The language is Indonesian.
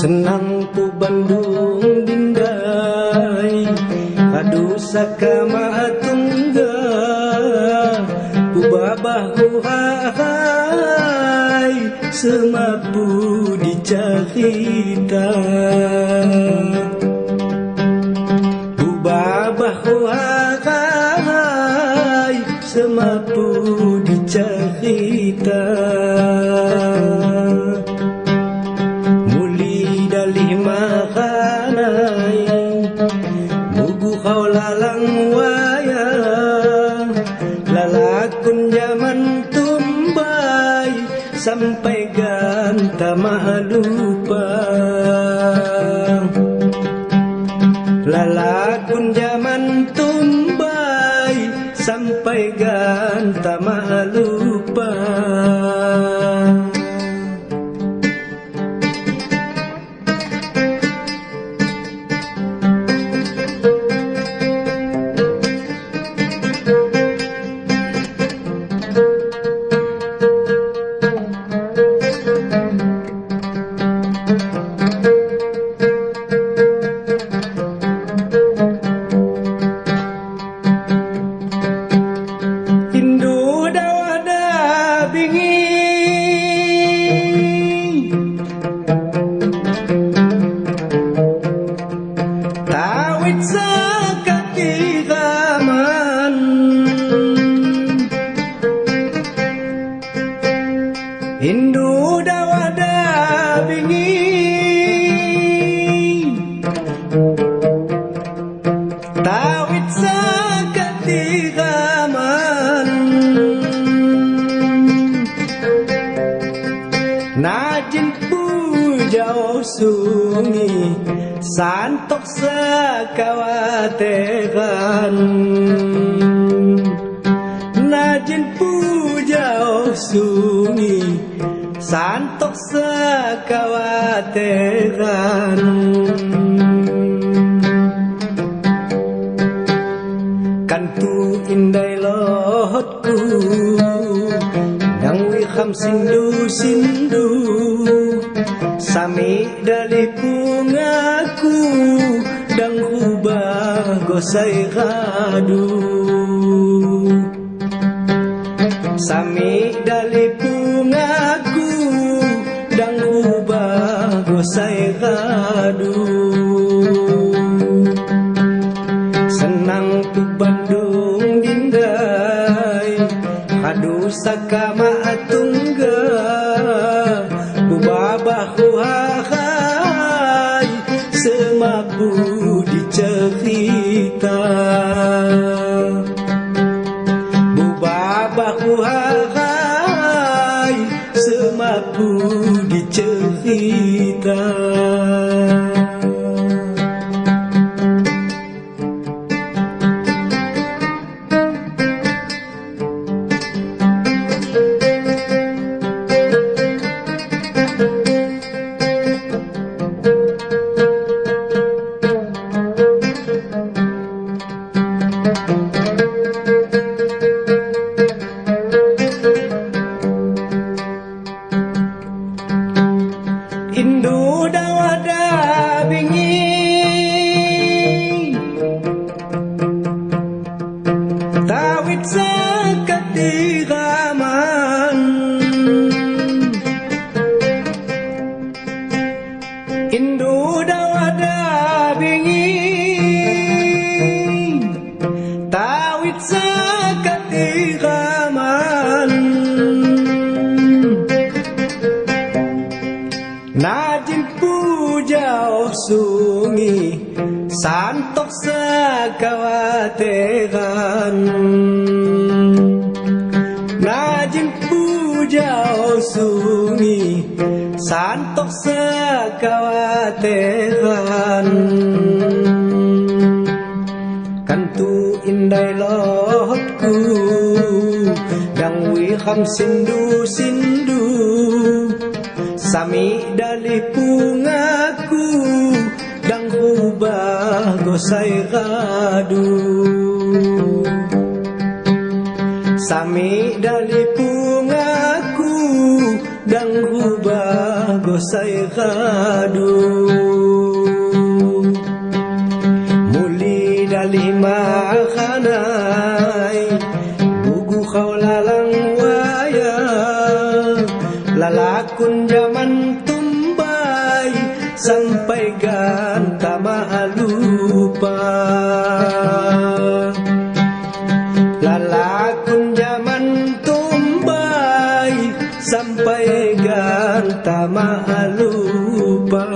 Senang ku Bandung dindai Kadu sakama tungga Ku babah ku hai Semapu dicarita Ku babah ku hai Semapu dicarita Kau lalang waya lalakun zaman tumbai sampai ganta lupa lalakun zaman tumbai sampai ganta lupa. Tawit sa katiraman Hindu dawada bingi Tawit sa katiraman Najin pujau sungi Santok sekawateran Najin pujau sungi Santok sekawateran Kantu indai lohotku Yang wiham sindu-sindu Sami dari pungaku dan hubah gosai radu Sami dari pungaku dan hubah gosai radu Senang ku Bandung dindai Kadu sakama tungga Ku babah ku hai Semapu dicerita Bu babah ku hai Semapu dicerita Indu dawada bingi santok sakawateran najin pujao sungi santok sakawateran kantu indai lotku dang wi kham sindu sindu sami dali pungaku dang hubah gosai gadu sami dali pungaku dang hubah gosai gadu muli dali makanai bugu kaulalang waya lalakun zaman tumbai sampai ganta lupa lalakun zaman tumbai sampai ganta lupa